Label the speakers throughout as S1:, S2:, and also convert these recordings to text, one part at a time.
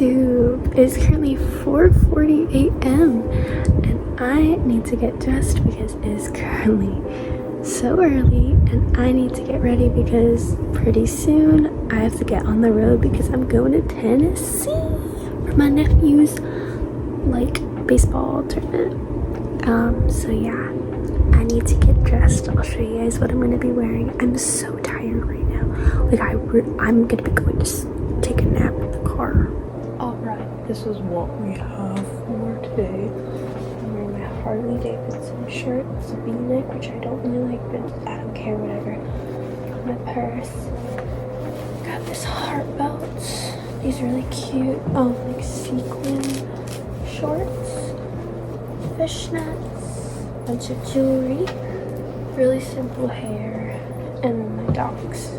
S1: YouTube. It's currently 4:40 a.m. and I need to get dressed because it is currently so early and I need to get ready because pretty soon I have to get on the road because I'm going to Tennessee for my nephew's baseball tournament. So yeah, I need to get dressed. I'll show you guys what I'm gonna be wearing. I'm so tired right now. I'm gonna be going to take a nap in the car. Alright, this is what we have for today. I'm wearing my Harley Davidson shirt. It's a v-neck, which I don't really like, but I don't care, whatever. My purse. Got this heart belt. These really cute sequin shorts. Fishnets. Bunch of jewelry. Really simple hair. And my dogs.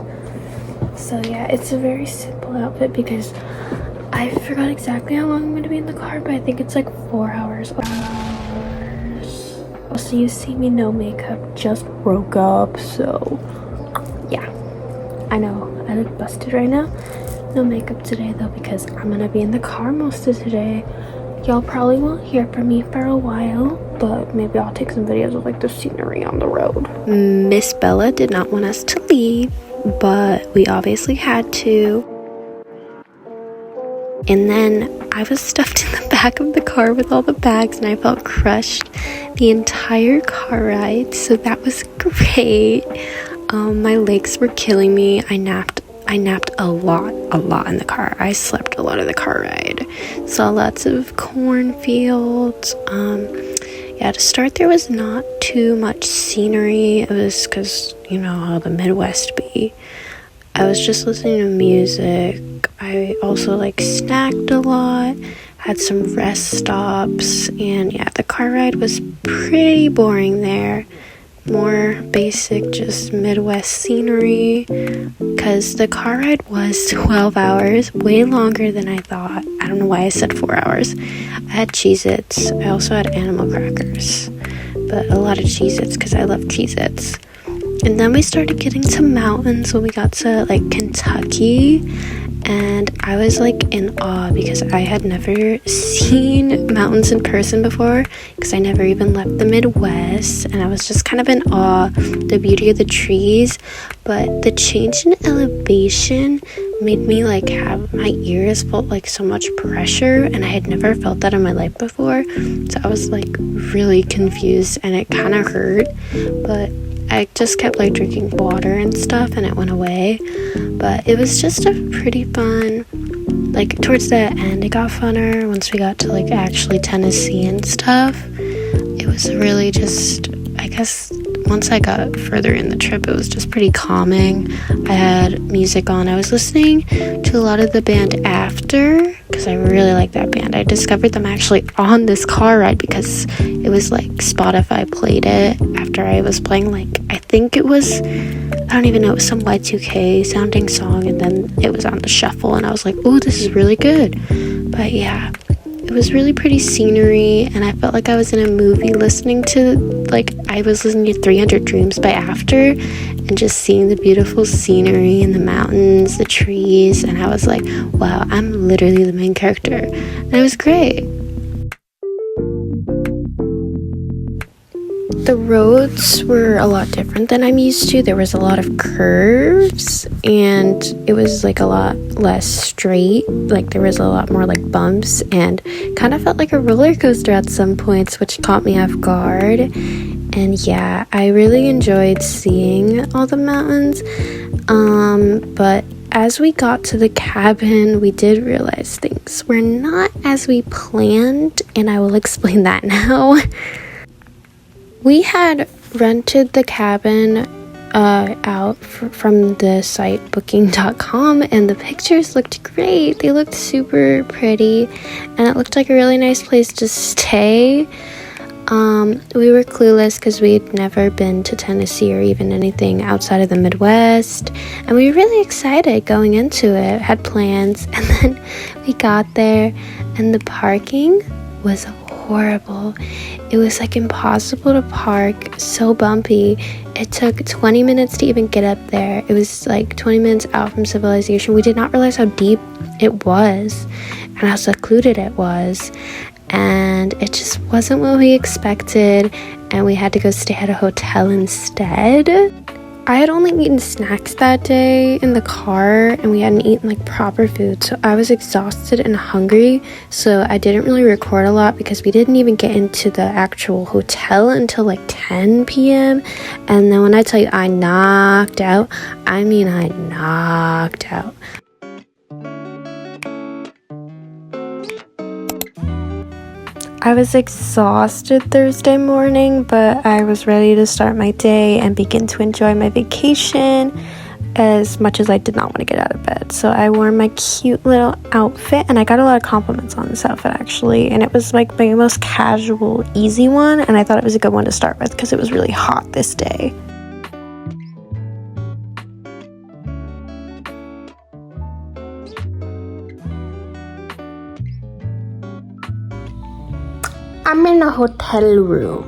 S1: So yeah, it's a very simple outfit because I forgot exactly how long I'm going to be in the car, but I think it's like 4 hours. Also, you see me no makeup, just broke up, so yeah. I know, I look busted right now. No makeup today though because I'm going to be in the car most of today. Y'all probably won't hear from me for a while, but maybe I'll take some videos of the scenery on the road. Miss Bella did not want us to leave, but we obviously had to. And then I was stuffed in the back of the car with all the bags and I felt crushed the entire car ride, so that was great. My legs were killing me. I napped a lot in the car. I slept a lot of the car ride. Saw lots of cornfields. Yeah, to start there was not too much scenery. It was because, you know how the Midwest be. I was just listening to music. I also snacked a lot, had some rest stops, and yeah, the car ride was pretty boring there. More basic, just Midwest scenery, because the car ride was 12 hours, way longer than I thought. I don't know why I said 4 hours. I had Cheez-Its. I also had animal crackers, but a lot of Cheez-Its because I love Cheez-Its. And then we started getting to mountains when we got to Kentucky, and I was in awe because I had never seen mountains in person before because I never even left the Midwest, and I was just kind of in awe the beauty of the trees. But the change in elevation made me have my ears felt so much pressure, and I had never felt that in my life before, so I was really confused and it kind of hurt, but I just kept drinking water and stuff and it went away. But it was just a pretty fun, towards the end it got funner once we got to actually Tennessee and stuff. It was really just, I guess once I got further in the trip it was just pretty calming. I had music on. I was listening to a lot of the band After because I really like that band. I discovered them actually on this car ride because it was Spotify played it after I was playing I think it was, I don't even know, it was some Y2K sounding song, and then it was on the shuffle and I was oh, this is really good. But yeah, it was really pretty scenery and I felt I was in a movie listening to I was listening to 300 Dreams by After and just seeing the beautiful scenery and the mountains, the trees, and I was wow, I'm literally the main character, and it was great. The roads were a lot different than I'm used to. There was a lot of curves and it was a lot less straight. There was a lot more bumps and kind of felt like a roller coaster at some points, which caught me off guard. And yeah, I really enjoyed seeing all the mountains. But as we got to the cabin, we did realize things were not as we planned, and I will explain that now. We had rented the cabin out from the site booking.com, and the pictures looked great. They looked super pretty and it looked like a really nice place to stay. We were clueless because we'd never been to Tennessee or even anything outside of the Midwest, and we were really excited going into it, had plans, and then we got there and the parking was horrible. It was like impossible to park, so bumpy. It took 20 minutes to even get up there. It was like 20 minutes out from civilization. We did not realize how deep it was and how secluded it was. And it just wasn't what we expected, and we had to go stay at a hotel instead. I had only eaten snacks that day in the car, and we hadn't eaten like proper food, so I was exhausted and hungry, so I didn't really record a lot because we didn't even get into the actual hotel until like 10 p.m. And then when I tell you I knocked out, I mean I knocked out. I was exhausted Thursday morning, but I was ready to start my day and begin to enjoy my vacation as much as I did not want to get out of bed. So I wore my cute little outfit, and I got a lot of compliments on this outfit actually, and it was like my most casual, easy one, and I thought it was a good one to start with because it was really hot this day. I'm in a hotel room.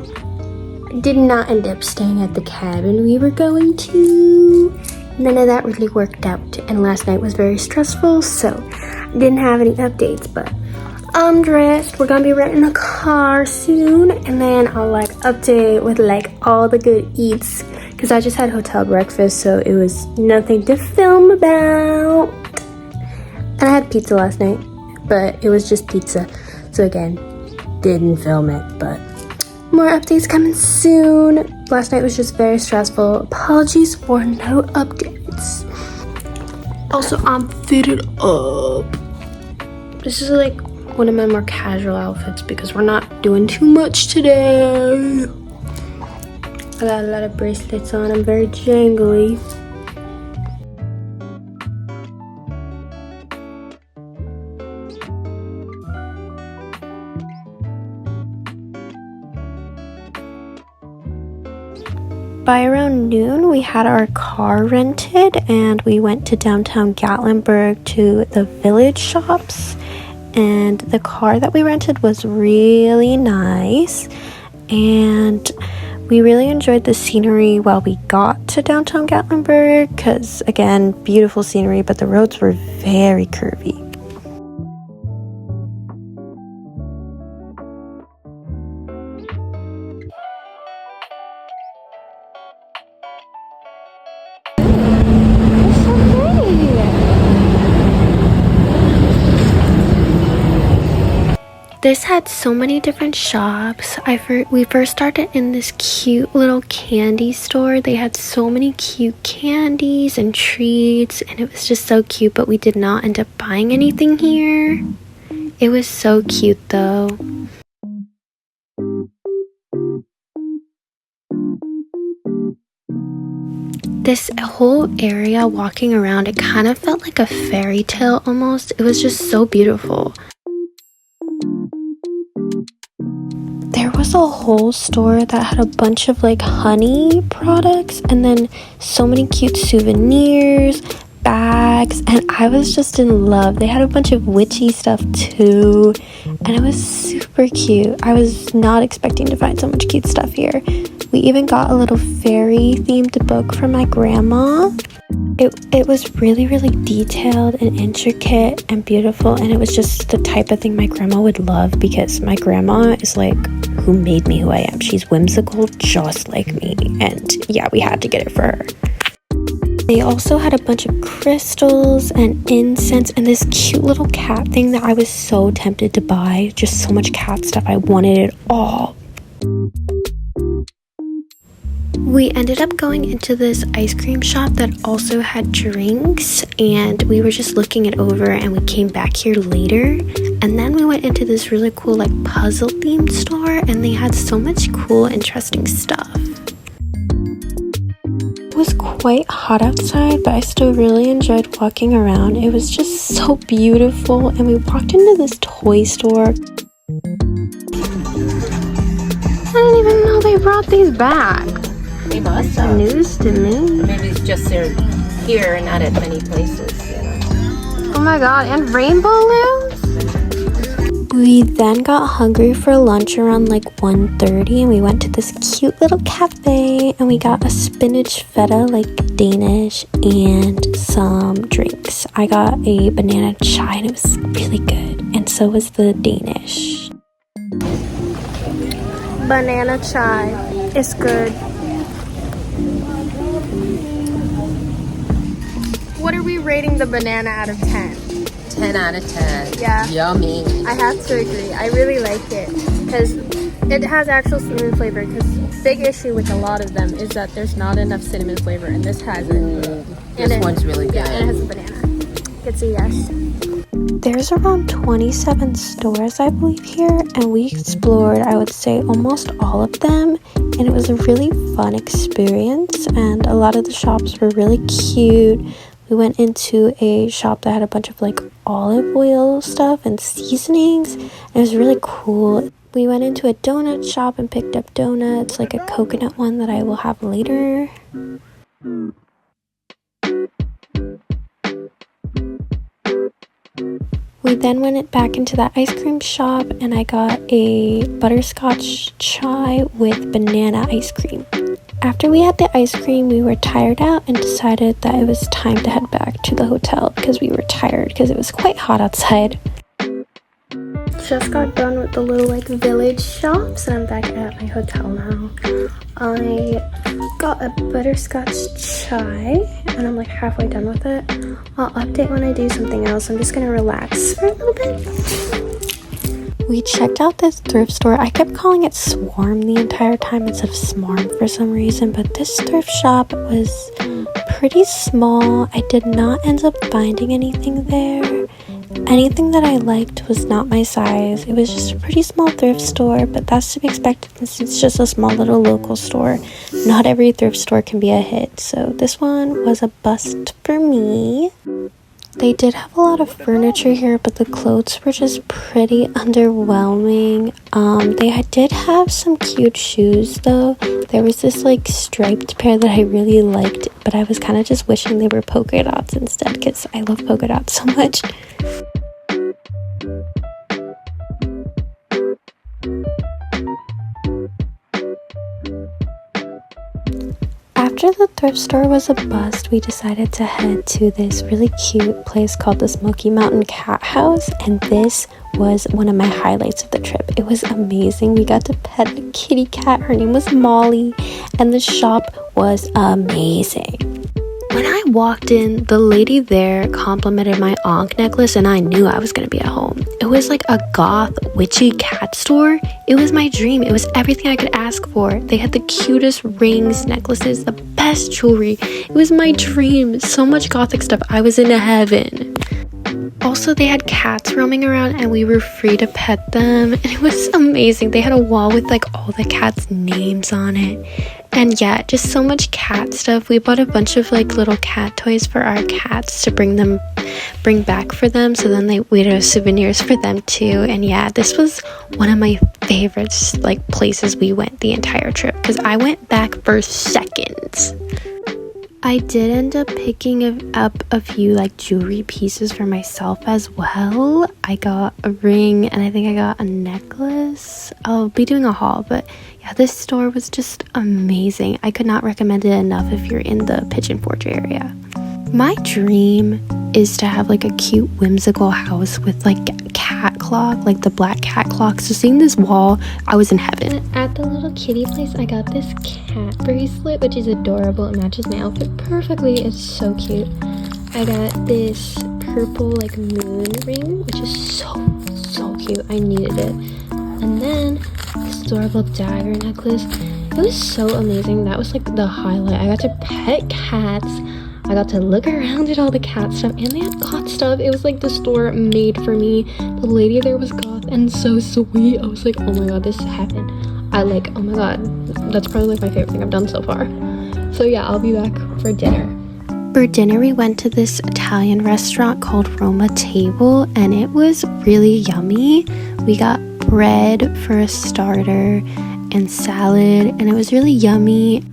S1: I did not end up staying at the cabin we were going to. None of that really worked out, and last night was very stressful, so I didn't have any updates, but I'm dressed. We're gonna be renting a car soon, and then I'll like update with like all the good eats, because I just had hotel breakfast, so it was nothing to film about. And I had pizza last night, but it was just pizza, so again, didn't film it, but more updates coming soon. Last night was just very stressful. Apologies for no updates. Also, I'm fitted up. This is like one of my more casual outfits because we're not doing too much today. I got a lot of bracelets on. I'm very jangly. By around noon, we had our car rented, and we went to downtown Gatlinburg to the village shops, and the car that we rented was really nice, and we really enjoyed the scenery while we got to downtown Gatlinburg, because again, beautiful scenery, but the roads were very curvy. This had so many different shops. We first started in this cute little candy store. They had so many cute candies and treats, and it was just so cute, but we did not end up buying anything here. It was so cute though. This whole area walking around, it kind of felt like a fairy tale almost. It was just so beautiful. There was a whole store that had a bunch of like honey products, and then so many cute souvenirs, bags, and I was just in love. They had a bunch of witchy stuff too, and it was super cute. I was not expecting to find so much cute stuff here. We even got a little fairy themed book from my grandma. It was really, really detailed and intricate and beautiful, and it was just the type of thing my grandma would love, because my grandma is like who made me who I am. She's whimsical just like me, and yeah, we had to get it for her. They also had a bunch of crystals and incense and this cute little cat thing that I was so tempted to buy. Just so much cat stuff. I wanted it all. We ended up going into this ice cream shop that also had drinks, and we were just looking it over, and we came back here later, and then we went into this really cool like puzzle themed store, and they had so much cool interesting stuff. It was quite hot outside, but I still really enjoyed walking around. It was just so beautiful, and we walked into this toy store. I didn't even know they brought these back.
S2: They must have.
S1: News to me.
S2: Maybe it's just they're here and not at many places, you know.
S1: Oh my god, and rainbow balloons? We then got hungry for lunch around like 1:30 and we went to this cute little cafe and we got a spinach feta, like Danish, and some drinks. I got a banana chai and it was really good, and so was the Danish. Banana chai is good. What are we rating the banana out of 10?
S2: 10 out of 10.
S1: Yeah.
S2: Yummy.
S1: I have to agree. I really like it because it has actual cinnamon flavor. Because big issue with a lot of them is that there's not enough cinnamon flavor, and this has it.
S2: This one's really good.
S1: Yeah, and it has a banana. It's a yes. There's around 27 stores, I believe, here, and we explored, I would say, almost all of them, and it was a really fun experience, and a lot of the shops were really cute. We went into a shop that had a bunch of like olive oil stuff and seasonings, and it was really cool. We went into a donut shop and picked up donuts, like a coconut one that I will have later. We then went back into the ice cream shop and I got a butterscotch chai with banana ice cream. After we had the ice cream, we were tired out and decided that it was time to head back to the hotel because we were tired because it was quite hot outside. Just got done with the little like village shops and I'm back at my hotel now. I got a butterscotch chai and I'm like halfway done with it. I'll update when I do something else. I'm just gonna relax for a little bit. We checked out this thrift store. I kept calling it Swarm the entire time instead of Smarm for some reason, but this thrift shop was pretty small. I did not end up finding anything there. Anything that I liked was not my size. It was just a pretty small thrift store, but that's to be expected since it's just a small little local store. Not every thrift store can be a hit, so this one was a bust for me. They did have a lot of furniture here, but the clothes were just pretty underwhelming. They did have some cute shoes though. There was this like striped pair that I really liked, but I was kind of just wishing they were polka dots instead because I love polka dots so much. After the thrift store was a bust, we decided to head to this really cute place called the Smoky Mountain Cat House, and this was one of my highlights of the trip. It was amazing. We got to pet a kitty cat. Her name was Molly, and the shop was amazing. When I walked in, the lady there complimented my Ankh necklace and I knew I was going to be at home. It was like a goth, witchy cat store. It was my dream. It was everything I could ask for. They had the cutest rings, necklaces, the best jewelry. It was my dream. So much gothic stuff. I was in heaven. Also, they had cats roaming around and we were free to pet them. And it was amazing. They had a wall with like all the cats' names on it. And yeah, just so much cat stuff. We bought a bunch of like little cat toys for our cats to bring back for them. So then we'd have souvenirs for them too. And yeah, this was one of my favorites, like places we went the entire trip because I went back for seconds. I did end up picking up a few like jewelry pieces for myself as well. I got a ring and I think I got a necklace. I'll be doing a haul, but yeah, this store was just amazing. I could not recommend it enough if you're in the Pigeon Forge area. My dream is to have like a cute whimsical house with like cat clock, like the black cat clock. So seeing this wall, I was in heaven. At the little kitty place, I got this cat bracelet, which is adorable. It matches my outfit perfectly. It's so cute. I got this purple like moon ring, which is so cute. I needed it. And then this adorable dagger necklace. It was so amazing. That was like the highlight. I got to pet cats. I got to look around at all the cat stuff, and they had goth stuff. It was like the store made for me. The lady there was goth and so sweet. I was like, oh my god, this is heaven. Oh my god, that's probably like my favorite thing I've done so far. So yeah, I'll be back for dinner. For dinner, we went to this Italian restaurant called Roma Table, and it was really yummy. We got bread for a starter and salad, and it was really yummy.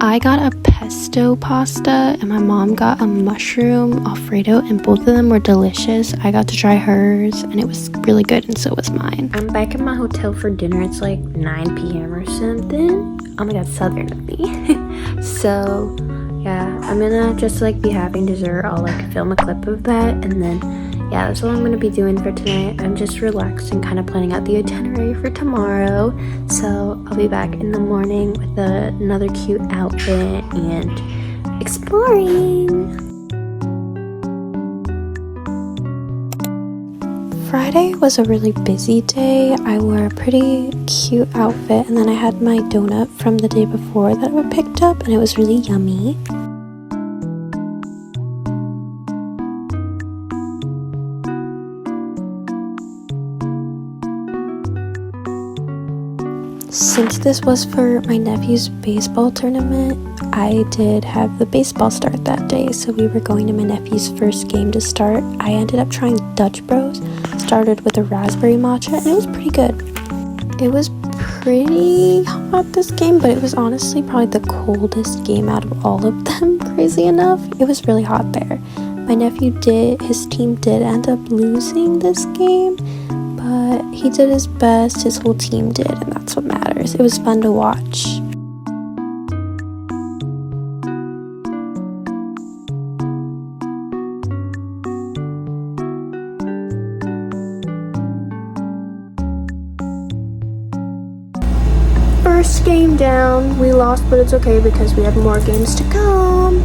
S1: I got a pesto pesto pasta, and my mom got a mushroom alfredo, and both of them were delicious. I got to try hers, and it was really good, and so was mine. I'm back in my hotel for dinner. It's like 9 p.m. or something. Oh my god, southern of me. So yeah, I'm gonna just like be having dessert. I'll like film a clip of that, and then yeah, that's what I'm gonna be doing for tonight. I'm just relaxing, kind of planning out the itinerary for tomorrow. So I'll be back in the morning with another cute outfit and exploring. Friday was a really busy day. I wore a pretty cute outfit, and then I had my donut from the day before that I picked up, and it was really yummy. Since this was for my nephew's baseball tournament, I did have the baseball start that day, so we were going to my nephew's first game to start. I ended up trying Dutch Bros, started with a raspberry matcha, and it was pretty good. It was pretty hot this game, but it was honestly probably the coldest game out of all of them, crazy enough. It was really hot there. My nephew his team did end up losing this game, but he did his best, his whole team did, and that's what matters. It was fun to watch. First game down, we lost, but it's okay because we have more games to come.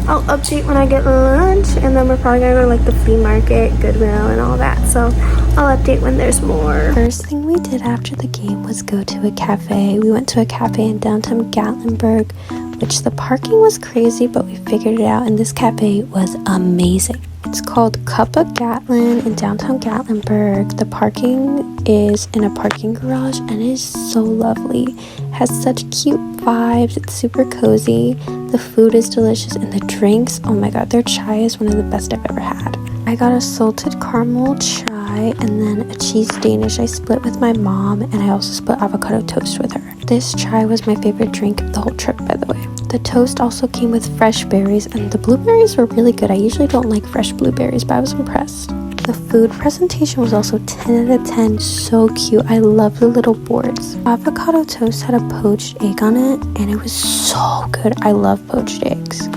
S1: I'll update when I get lunch, and then we're probably gonna go to like the flea market, Goodwill, and all that, so I'll update when there's more. First thing we did after the game was go to a cafe. We went to a cafe in downtown Gatlinburg, which the parking was crazy, but we figured it out, and this cafe was amazing. It's called Cuppa Gatlin in downtown Gatlinburg. The parking is in a parking garage, and it is so lovely. It has such cute vibes. It's super cozy. The food is delicious, and the drinks, oh my god, their chai is one of the best I've ever had. I got a salted caramel chai and then a cheese Danish I split with my mom, and I also split avocado toast with her. This chai was my favorite drink of the whole trip, by the way. The toast also came with fresh berries, and the blueberries were really good. I usually don't like fresh blueberries, but I was impressed. The food presentation was also 10 out of 10, so cute. I love the little boards. Avocado toast had a poached egg on it, and it was so good. I love poached eggs.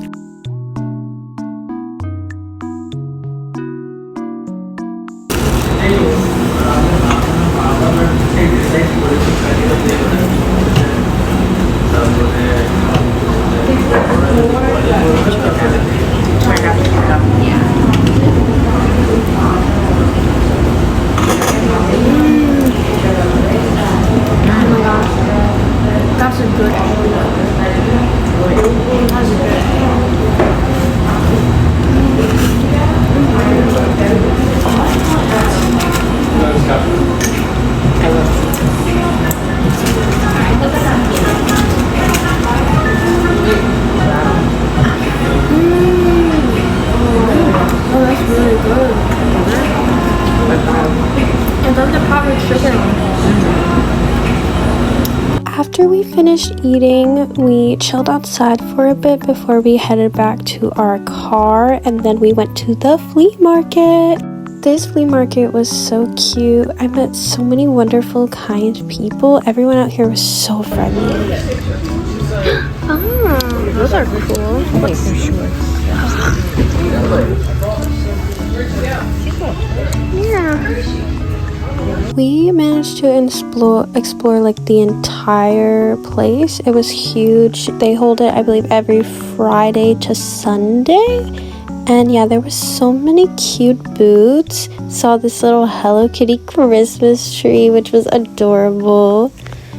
S1: After we finished eating, we chilled outside for a bit before we headed back to our car, and then we went to the flea market. This flea market was so cute. I met so many wonderful, kind people. Everyone out here was so friendly. Oh, those are cool.
S2: Wait, they're shorts.
S1: Yeah. We managed to explore like the entire place. It was huge. They hold it, I believe, every Friday to Sunday. And yeah, there were so many cute booths. Saw this little Hello Kitty Christmas tree, which was adorable.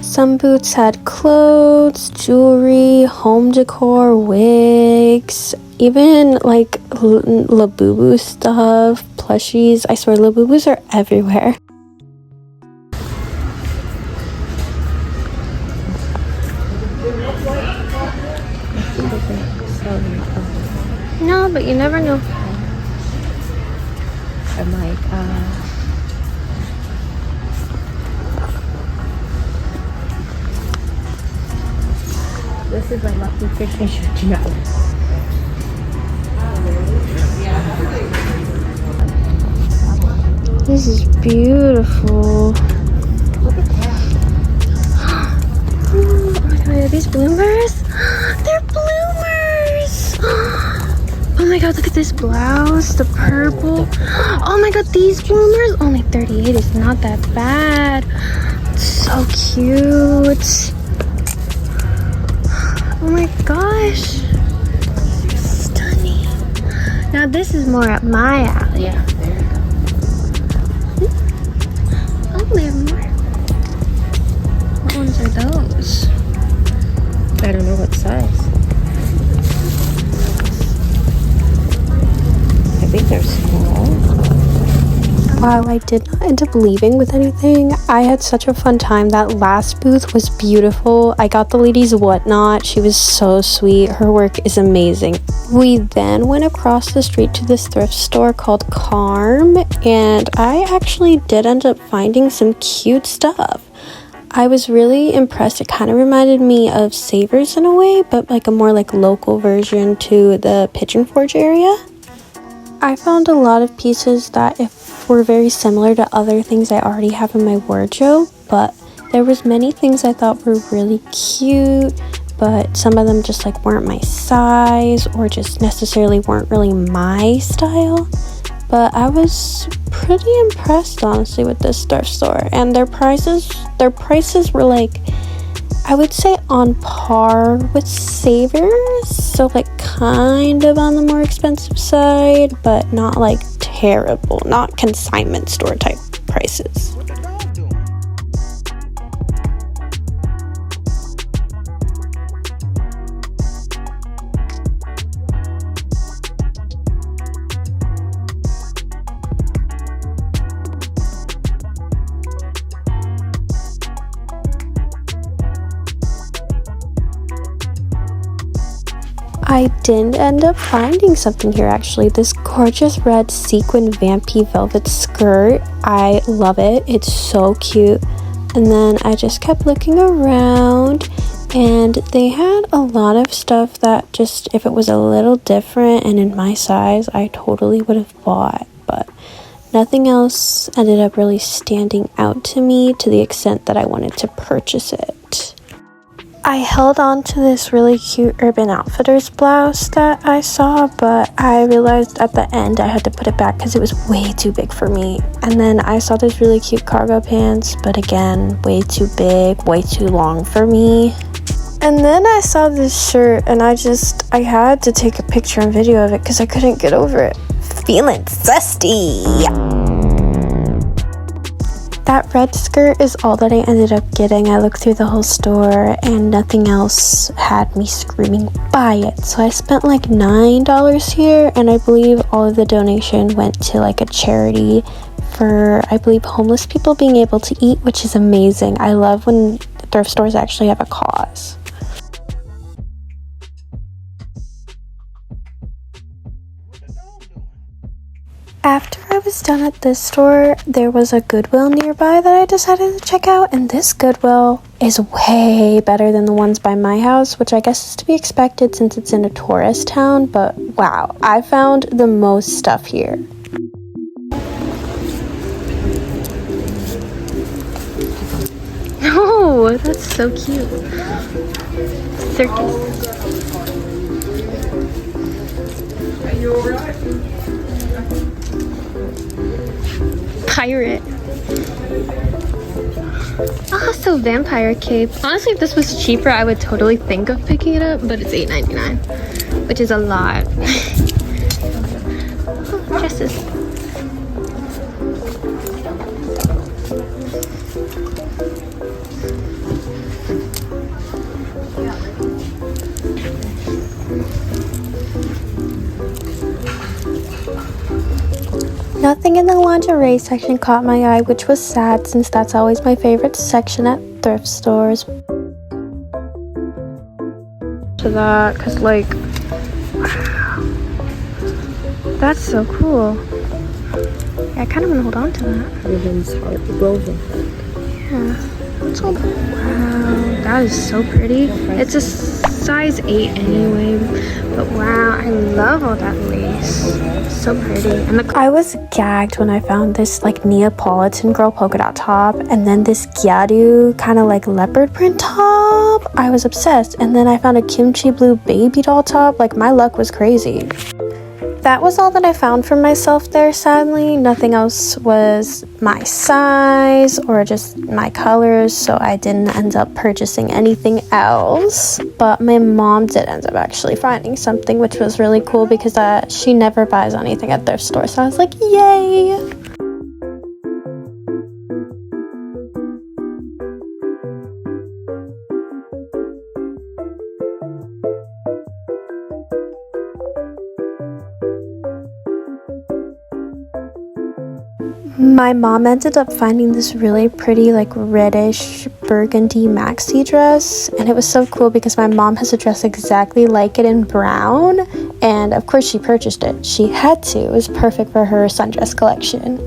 S1: Some booths had clothes, jewelry, home decor, wigs, even like Labubu stuff, plushies. I swear, Labubus are everywhere. No, but you never know.
S2: I'm like, This is my lucky fishing shirt, you know.
S1: This is beautiful.
S2: Look at that.
S1: Oh my god, are these bloomers? They're bloomers! Oh my god, look at this blouse, the purple. Oh my god, these bloomers, only 38 is not that bad. So cute. Oh my gosh. Stunning. Now this is more up my alley.
S2: Yeah, there you go.
S1: Oh, they have more. What ones are those?
S2: I don't know what size. I think they're small.
S1: While I did not end up leaving with anything, I had such a fun time. That last booth was beautiful. I got the lady's whatnot. She was so sweet. Her work is amazing. We then went across the street to this thrift store called Carm, and I actually did end up finding some cute stuff. I was really impressed. It kind of reminded me of Savers in a way, but like a more like local version to the Pigeon Forge area. I found a lot of pieces that were very similar to other things I already have in my wardrobe, but there was many things I thought were really cute, but some of them just like weren't my size or just necessarily weren't really my style. But I was pretty impressed honestly with this thrift store, and their prices were like, I would say on par with Savers, so like kind of on the more expensive side, but not like terrible, not consignment store type prices. I did end up finding something here actually. This gorgeous red sequin vampy velvet skirt. I love it. It's so cute. And then I just kept looking around, and they had a lot of stuff that just, if it was a little different and in my size, I totally would have bought. But nothing else ended up really standing out to me to the extent that I wanted to purchase it. I held on to this really cute Urban Outfitters blouse that I saw, but I realized at the end I had to put it back because it was way too big for me. And then I saw this really cute cargo pants, but again, way too big, way too long for me. And then I saw this shirt and I had to take a picture and video of it because I couldn't get over it. Feeling zesty! That red skirt is all that I ended up getting. I looked through the whole store and nothing else had me screaming buy it. So I spent like $9 here, and I believe all of the donation went to like a charity for, I believe, homeless people being able to eat, which is amazing. I love when thrift stores actually have a cause. After I was done at this store, there was a Goodwill nearby that I decided to check out, and this Goodwill is way better than the ones by my house, which I guess is to be expected since it's in a tourist town, but wow, I found the most stuff here. Oh, that's so cute. Circus.
S3: Are you alright?
S1: Pirate. Ah, so vampire cape. Honestly, if this was cheaper, I would totally think of picking it up, but it's $8.99, which is a lot. Oh, dresses. Nothing in the lingerie section caught my eye, which was sad since that's always my favorite section at thrift stores. To that, because like, wow, that's so cool. Yeah, I kind of want to hold on to that.
S2: Women's heart, woven.
S1: Yeah, let's hold on. Wow, that is so pretty. It's a size 8 anyway. But wow, I love all that lace. So pretty. And I was gagged when I found this like Neapolitan girl polka dot top, and then this Gyaru kind of like leopard print top. I was obsessed. And then I found a kimchi blue baby doll top. Like, my luck was crazy. That was all that I found for myself there, sadly. Nothing else was my size or just my colors, so I didn't end up purchasing anything else. But my mom did end up actually finding something, which was really cool because she never buys anything at thrift store, so I was like, yay! My mom ended up finding this really pretty like reddish burgundy maxi dress, and it was so cool because my mom has a dress exactly like it in brown, and of course she purchased it. She had to. It was perfect for her sundress collection.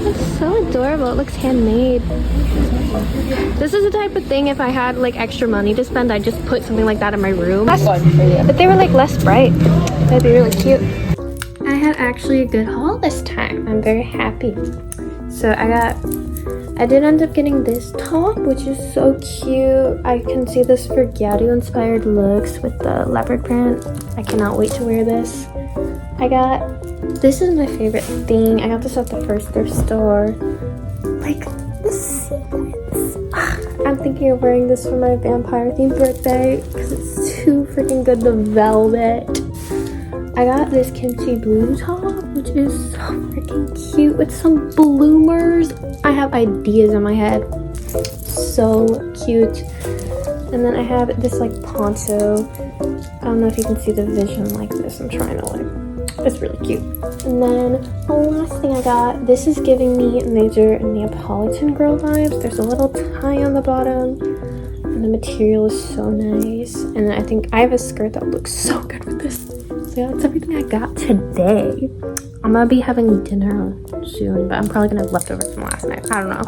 S1: It's so adorable. It looks handmade. This is the type of thing, if I had like extra money to spend, I'd just put something like that in my room. But they were like less bright. That'd be really cute. I had actually a good haul this time. I'm very happy. So I did end up getting this top, which is so cute. I can see this for Gyaru inspired looks with the leopard print. I cannot wait to wear this. This is my favorite thing. I got this at the first thrift store. Like, the sequins. I'm thinking of wearing this for my vampire themed birthday because it's too freaking good. The velvet. I got this kimchi blue top, which is so freaking cute with some bloomers. I have ideas in my head. So cute. And then I have this like poncho. I don't know if you can see the vision like this. I'm trying to like. It's really cute. And then the last thing I got, this is giving me major Neapolitan girl vibes. There's a little tie on the bottom, and the material is so nice. And then I think I have a skirt that looks so good with this. So yeah, that's everything I got today. I'm gonna be having dinner soon, but I'm probably gonna have leftovers from last night. I don't know.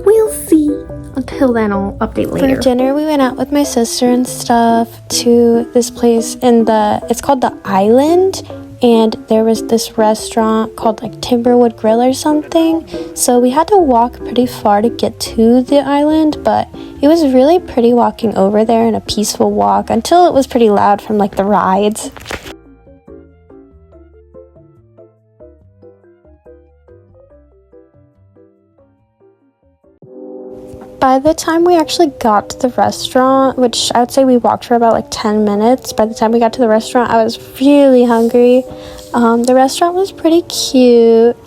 S1: We'll see. Until then, I'll update later. For dinner, we went out with my sister and stuff to this place it's called The Island. And there was this restaurant called like Timberwood Grill or something. So we had to walk pretty far to get to the island, but it was really pretty walking over there and a peaceful walk until it was pretty loud from like the rides. By the time we actually got to the restaurant, which I would say we walked for about like 10 minutes, by the time we got to the restaurant, I was really hungry. The restaurant was pretty cute.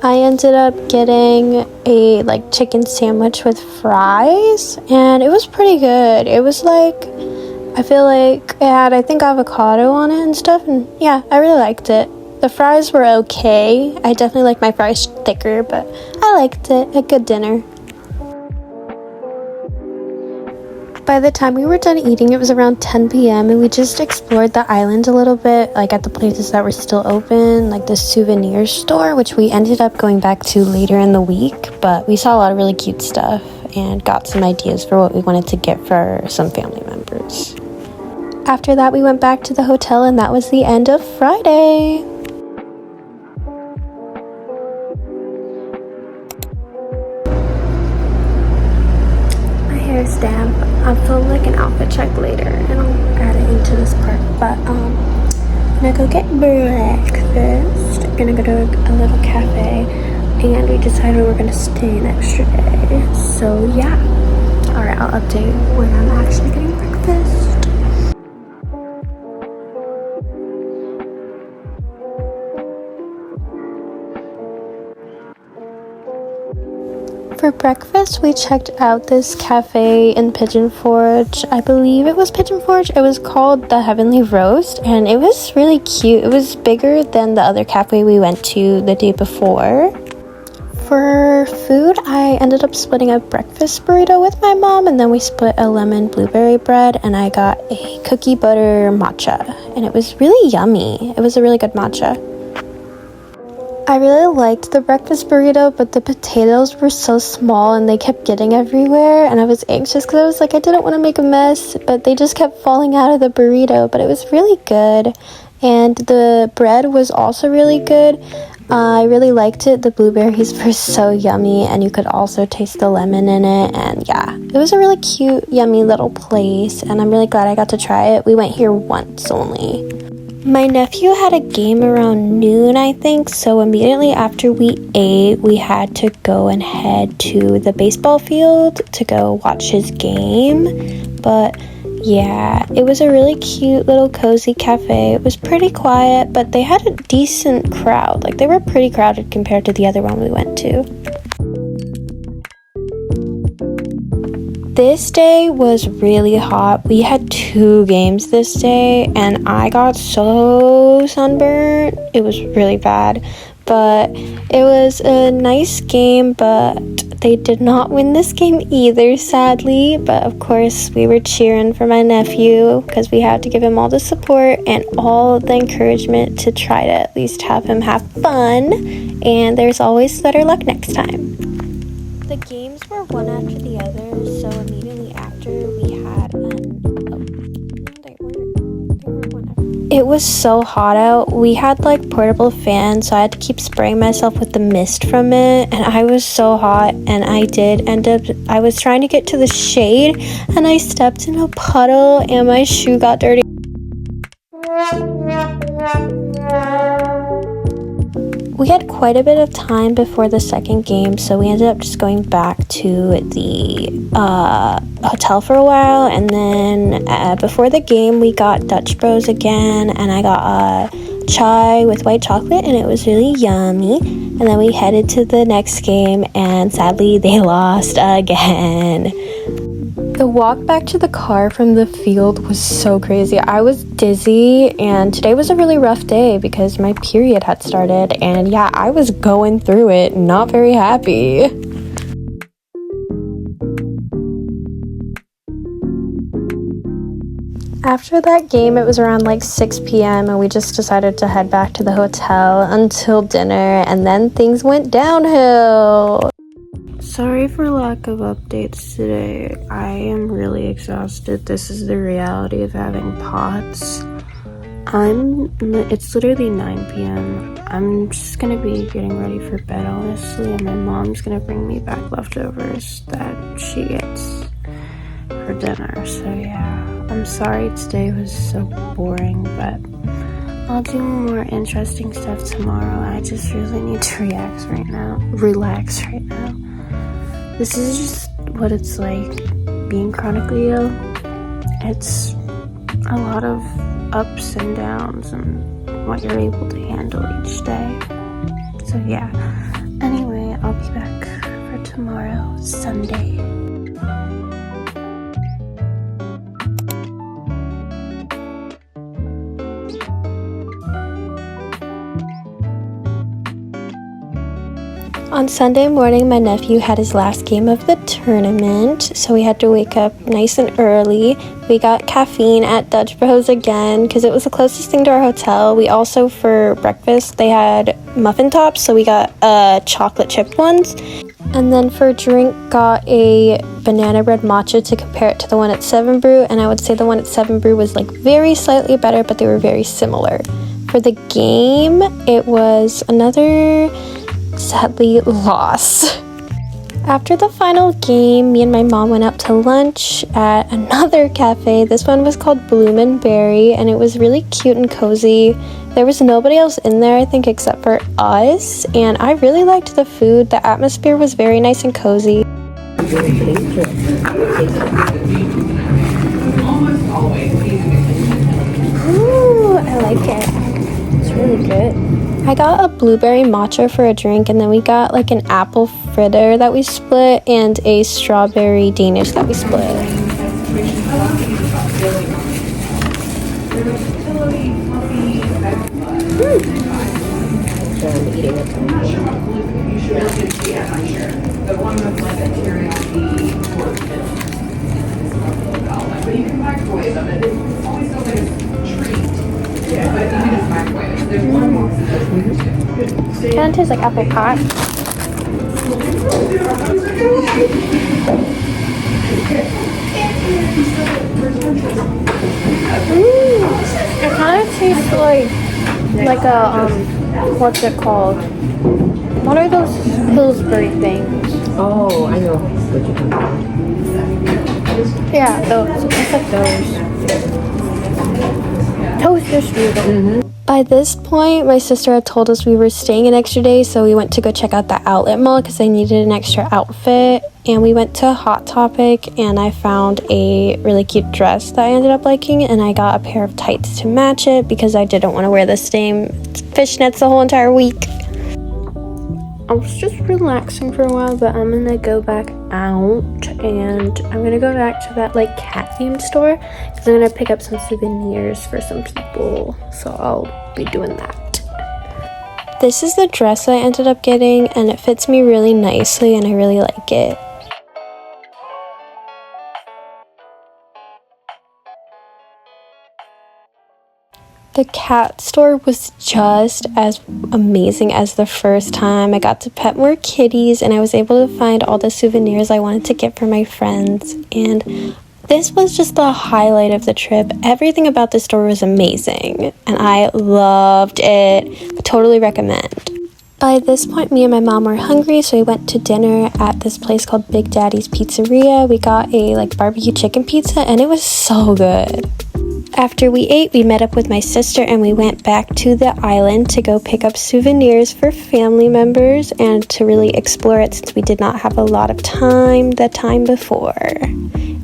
S1: I ended up getting a like chicken sandwich with fries, and it was pretty good. It was like, I feel like it had, I think, avocado on it and stuff, and yeah, I really liked it. The fries were okay. I definitely like my fries thicker, but I liked it. A good dinner. By the time we were done eating, it was around 10 p.m. and we just explored the island a little bit, like at the places that were still open, like the souvenir store, which we ended up going back to later in the week, but we saw a lot of really cute stuff and got some ideas for what we wanted to get for some family members. After that, we went back to the hotel, and that was the end of Friday. Stamp. I'll film like an outfit check later and I'll add it into this part, but I'm gonna go get breakfast. I'm gonna go to a little cafe, and we decided we're gonna stay an extra day, so yeah. Alright, I'll update when I'm actually getting breakfast. For breakfast, we checked out this cafe in Pigeon Forge. I believe it was Pigeon Forge. It was called The Heavenly Roast, and it was really cute. It was bigger than the other cafe we went to the day before. For food, I ended up splitting a breakfast burrito with my mom, and then we split a lemon blueberry bread, and I got a cookie butter matcha, and it was really yummy. It was a really good matcha. I really liked the breakfast burrito, but the potatoes were so small and they kept getting everywhere, and I was anxious because I was like, I didn't want to make a mess, but they just kept falling out of the burrito, but it was really good. And the bread was also really good. I really liked it. The blueberries were so yummy, and you could also taste the lemon in it, and yeah, it was a really cute, yummy little place, and I'm really glad I got to try it. We went here once only. My nephew had a game around noon, I think, so immediately after we ate, we had to go and head to the baseball field to go watch his game. But yeah, it was a really cute little cozy cafe. It was pretty quiet, but they had a decent crowd. Like, they were pretty crowded compared to the other one we went to. This day was really hot. We had 2 games this day, and I got so sunburned. It was really bad, but it was a nice game, but they did not win this game either, sadly. But of course, we were cheering for my nephew because we had to give him all the support and all the encouragement to try to at least have him have fun, and there's always better luck next time. The games were one after the other, so immediately after we had It was so hot out. We had like portable fans, so I had to keep spraying myself with the mist from it, and I was so hot, and I was trying to get to the shade, and I stepped in a puddle, and my shoe got dirty. We had quite a bit of time before the second game, so we ended up just going back to the hotel for a while, and then before the game we got Dutch Bros again, and I got a chai with white chocolate, and it was really yummy. And then we headed to the next game, and sadly they lost again. The walk back to the car from the field was so crazy. I was dizzy, and today was a really rough day because my period had started, and yeah, I was going through it, not very happy. After that game, it was around like 6 p.m. and we just decided to head back to the hotel until dinner, and then things went downhill. Sorry for lack of updates today. I am really exhausted. This is the reality of having POTS. It's literally 9 p.m. I'm just gonna be getting ready for bed, honestly, and my mom's gonna bring me back leftovers that she gets for dinner. So yeah, I'm sorry today was so boring, but I'll do more interesting stuff tomorrow. I just really need to relax right now. This is just what it's like being chronically ill. It's a lot of ups and downs and what you're able to handle each day. So yeah, anyway, I'll be back for tomorrow, Sunday. On Sunday morning, my nephew had his last game of the tournament, so we had to wake up nice and early. We got caffeine at Dutch Bros again because it was the closest thing to our hotel. We also, for breakfast, they had muffin tops, so we got chocolate chip ones. And then for drink, got a banana bread matcha to compare it to the one at 7 Brew, and I would say the one at 7 Brew was like very slightly better, but they were very similar. For the game, it was another sadly loss. After the final game, me and my mom went out to lunch at another cafe. This one was called Bloom and Berry, and it was really cute and cozy. There was nobody else in there, I think, except for us, and I really liked the food. The atmosphere was very nice and cozy. Ooh, I like it. It's really good. I got a blueberry matcha for a drink, and then we got like an apple fritter that we split and a strawberry Danish that we split. Kind of tastes like apple pie. It kind of tastes like a what's it called? What are those Pillsbury things?
S2: Oh, I know what you're talking about.
S1: Yeah, those. It's like those. Toaster strudel. By this point, my sister had told us we were staying an extra day, so we went to go check out the outlet mall because I needed an extra outfit. And we went to Hot Topic, and I found a really cute dress that I ended up liking, and I got a pair of tights to match it because I didn't want to wear the same fishnets the whole entire week. I was just relaxing for a while, but I'm gonna go back out, and I'm gonna go back to that like cat themed store because I'm gonna pick up some souvenirs for some people, so I'll be doing that. This is the dress I ended up getting, and it fits me really nicely, and I really like it. The cat store was just as amazing as the first time. I got to pet more kitties, and I was able to find all the souvenirs I wanted to get for my friends. And this was just the highlight of the trip. Everything about the store was amazing, and I loved it. I totally recommend. By this point, me and my mom were hungry, so we went to dinner at this place called Big Daddy's Pizzeria. We got a barbecue chicken pizza, and it was so good. After we ate, we met up with my sister and we went back to the island to go pick up souvenirs for family members and to really explore it since we did not have a lot of time the time before.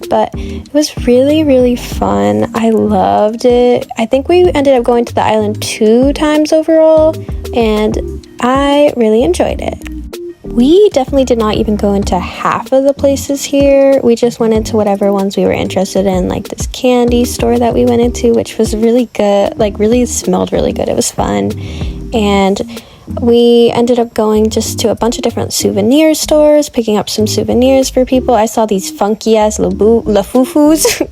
S1: But it was really, really fun. I loved it. I think we ended up going to the island 2 times overall, and I really enjoyed it. We definitely did not even go into half of the places here. We just went into whatever ones we were interested in, like this candy store that we went into, which was really good, really smelled really good. It was fun. And we ended up going just to a bunch of different souvenir stores, picking up some souvenirs for people. I saw these funky ass lafufus.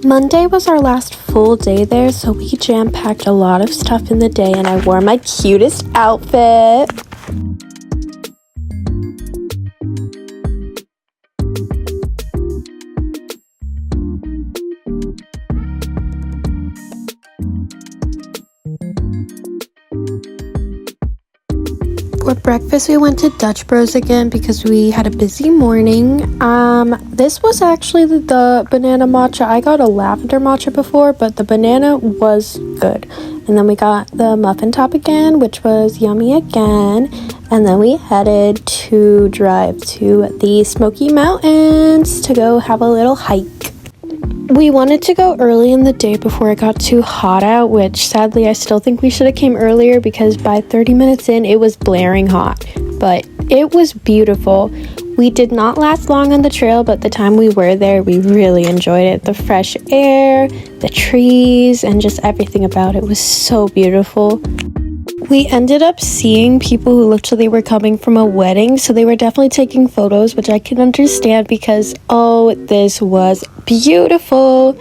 S1: Monday was our last full day there, so we jam-packed a lot of stuff in the day, and I wore my cutest outfit. For breakfast, we went to Dutch Bros again because we had a busy morning. This was actually the banana matcha. I got a lavender matcha before, but the banana was good. And then we got the muffin top again, which was yummy again. And then we headed to drive to the Smoky Mountains to go have a little hike. We wanted to go early in the day before it got too hot out, which sadly I still think we should have came earlier because by 30 minutes in it was blaring hot. But it was beautiful. We did not last long on the trail, but the time we were there, we really enjoyed it. The fresh air, the trees, and just everything about it was so beautiful. We ended up seeing people who looked like they were coming from a wedding, so they were definitely taking photos, which I can understand because, oh, this was beautiful.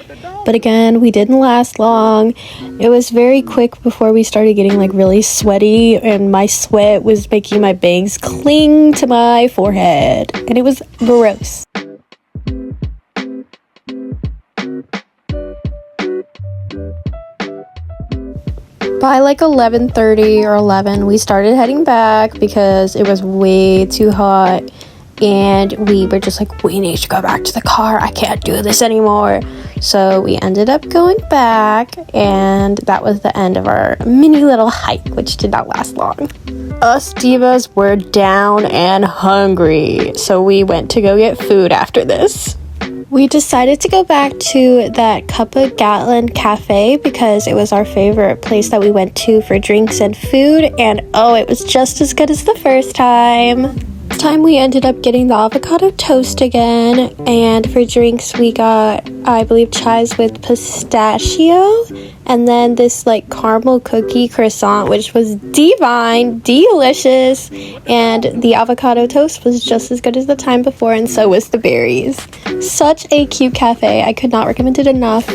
S1: But again, we didn't last long. It was very quick before we started getting really sweaty, and my sweat was making my bangs cling to my forehead, and it was gross. By 11:30 or 11, we started heading back because it was way too hot, and we were just we need to go back to the car. I can't do this anymore. So we ended up going back, and that was the end of our mini little hike, which did not last long. Us divas were down and hungry, so we went to go get food after this. We decided to go back to that Cup of Gatlin Cafe because it was our favorite place that we went to for drinks and food, and oh, it was just as good as the first time. time we ended up getting the avocado toast again, and for drinks we got, I believe, chais with pistachio, and then this like caramel cookie croissant, which was divine, delicious, and the avocado toast was just as good as the time before, and so was the berries. Such a cute cafe. I could not recommend it enough.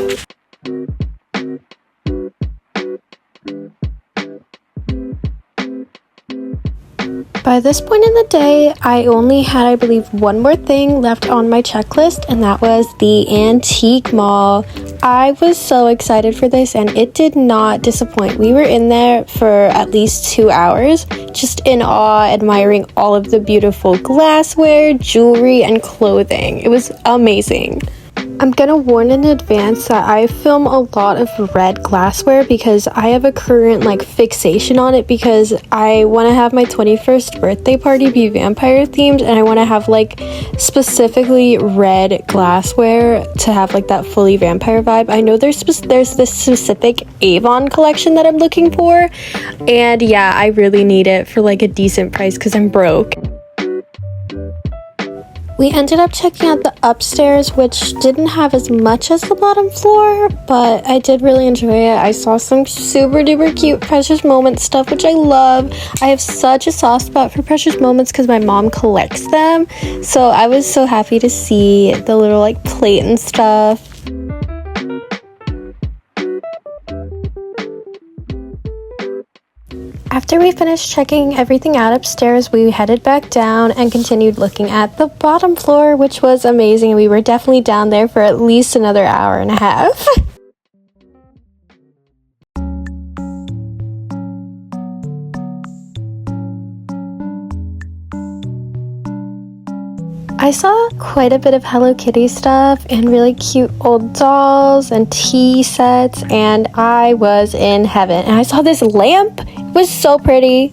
S1: By this point in the day, I only had, I believe, one more thing left on my checklist, and that was the antique mall. I was so excited for this, and it did not disappoint. We were in there for at least 2 hours, just in awe, admiring all of the beautiful glassware, jewelry, and clothing. It was amazing. I'm gonna warn in advance that I film a lot of red glassware because I have a current like fixation on it, because I want to have my 21st birthday party be vampire themed, and I want to have like specifically red glassware to have like that fully vampire vibe. I know there's this specific Avon collection that I'm looking for, and yeah, I really need it for like a decent price because I'm broke. We ended up checking out the upstairs, which didn't have as much as the bottom floor, but I did really enjoy it. I saw some super duper cute Precious Moments stuff, which I love. I have such a soft spot for Precious Moments because my mom collects them, so I was so happy to see the little like plate and stuff. After we finished checking everything out upstairs, we headed back down and continued looking at the bottom floor, which was amazing. We were definitely down there for at least another hour and a half. I saw quite a bit of Hello Kitty stuff and really cute old dolls and tea sets, and I was in heaven. And I saw this lamp. It was so pretty.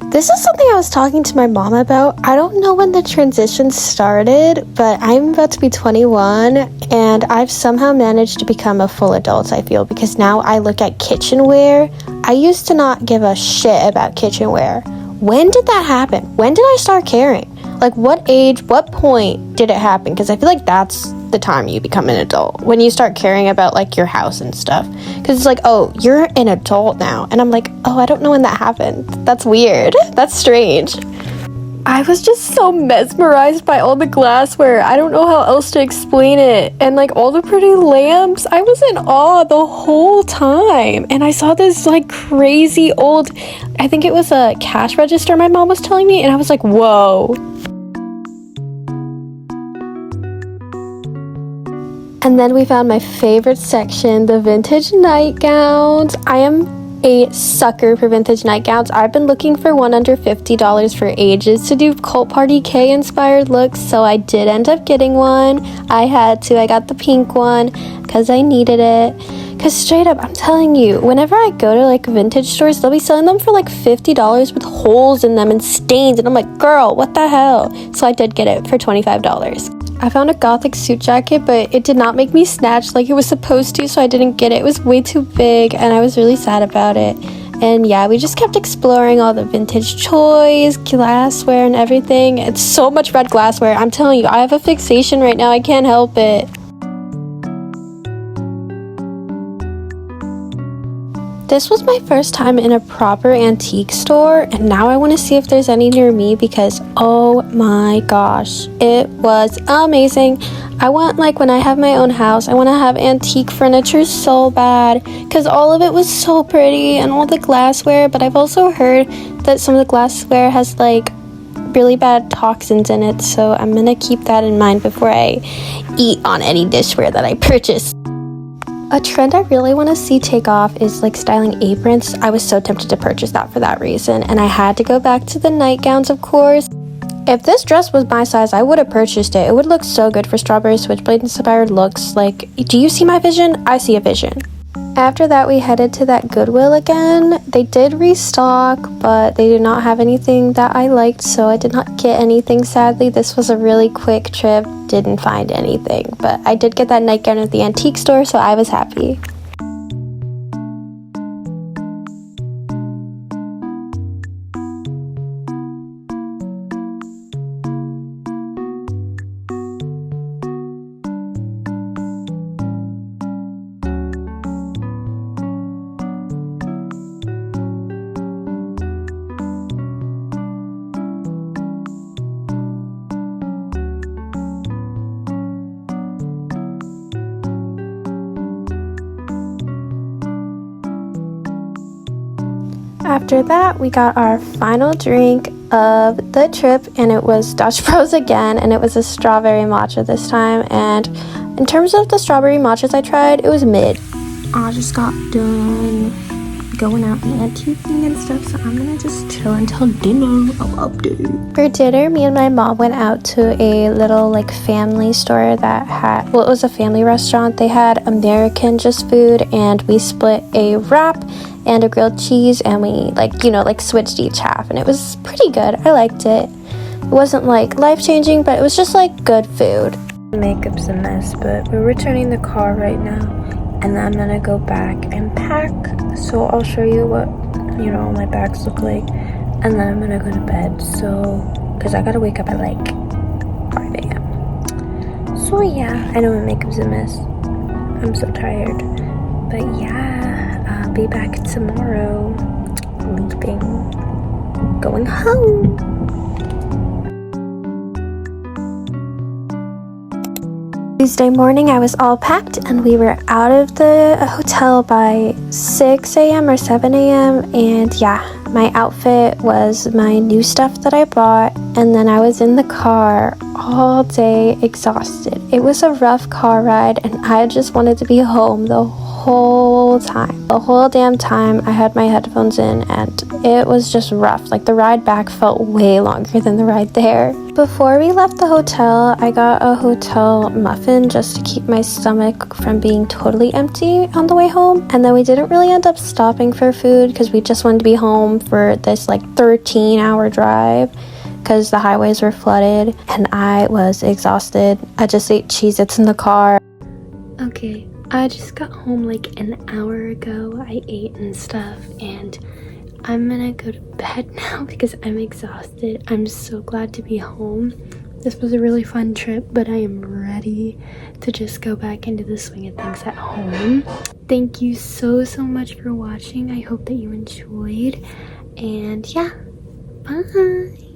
S1: This is something I was talking to my mom about. I don't know when the transition started, but I'm about to be 21, and I've somehow managed to become a full adult, I feel, because now I look at kitchenware. I used to not give a shit about kitchenware. When did that happen? When did I start caring? Like, what age, what point did it happen? Because I feel like that's the time you become an adult, when you start caring about like your house and stuff, because it's like, oh, you're an adult now, and I'm like, oh, I don't know when that happened. That's weird. That's strange. I was just so mesmerized by all the glassware. I don't know how else to explain it. And like all the pretty lamps, I was in awe the whole time. And I saw this like crazy old, I think it was a cash register my mom was telling me, and I was like, whoa. And then we found my favorite section, the vintage nightgowns. I am a sucker for vintage nightgowns. I've been looking for one under $50 for ages to do Cult Party K inspired looks, so I did end up getting one. I had to. I got the pink one because I needed it. Because straight up, I'm telling you, whenever I go to like vintage stores, they'll be selling them for like $50 with holes in them and stains, and I'm like, girl, what the hell? So I did get it for $25. I found a gothic suit jacket, but it did not make me snatch like it was supposed to, so I didn't get it. It was way too big, and I was really sad about it. And yeah, we just kept exploring all the vintage toys, glassware, and everything. It's so much red glassware. I'm telling you, I have a fixation right now. I can't help it. This was my first time in a proper antique store, and now I want to see if there's any near me because, oh my gosh, it was amazing. I want, like, when I have my own house, I want to have antique furniture so bad because all of it was so pretty and all the glassware, but I've also heard that some of the glassware has, like, really bad toxins in it, so I'm gonna keep that in mind before I eat on any dishware that I purchase. A trend I really want to see take off is like styling aprons. I was so tempted to purchase that for that reason, and I had to go back to the nightgowns, of course. If this dress was my size, I would have purchased it. It would look so good for strawberry switchblade inspired looks. Like, do you see my vision? I see a vision. After that, we headed to that Goodwill again. They did restock, but they did not have anything that I liked, so I did not get anything, sadly. This was a really quick trip, didn't find anything, but I did get that nightgown at the antique store, so I was happy. After that, we got our final drink of the trip, and it was Dutch Bros again, and it was a strawberry matcha this time. And in terms of the strawberry matchas I tried, it was mid. I just got done going out and thrifting and stuff, so I'm gonna just chill until dinner. I'll update. For dinner, me and my mom went out to a little like family store that had, well, it was a family restaurant. They had American just food, and we split a wrap and a grilled cheese, and we switched each half, and it was pretty good. I liked it. It wasn't like life-changing, but it was just like good food. Makeup's a mess, but we're returning the car right now, and then I'm gonna go back and pack. So I'll show you what my bags look like, and then I'm gonna go to bed. So because I gotta wake up at like 5 a.m. So yeah, I know my makeup's a mess. I'm so tired, but yeah, I'll be back tomorrow. Leaving, going home. Tuesday morning, I was all packed, and we were out of the hotel by 6 a.m. or 7 a.m. And yeah, my outfit was my new stuff that I bought, and then I was in the car all day exhausted. It was a rough car ride, and I just wanted to be home the whole time. The whole damn time I had my headphones in, and it was just rough. Like, the ride back felt way longer than the ride there. Before we left the hotel, I got a hotel muffin just to keep my stomach from being totally empty on the way home. And then we didn't really end up stopping for food because we just wanted to be home for this like 13-hour drive because the highways were flooded and I was exhausted. I just ate Cheez-Its in the car. Okay, I just got home like an hour ago. I ate and stuff, and I'm gonna go to bed now because I'm exhausted. I'm so glad to be home. This was a really fun trip, but I am ready to just go back into the swing of things at home. Thank you so much for watching. I hope that you enjoyed, and yeah, bye.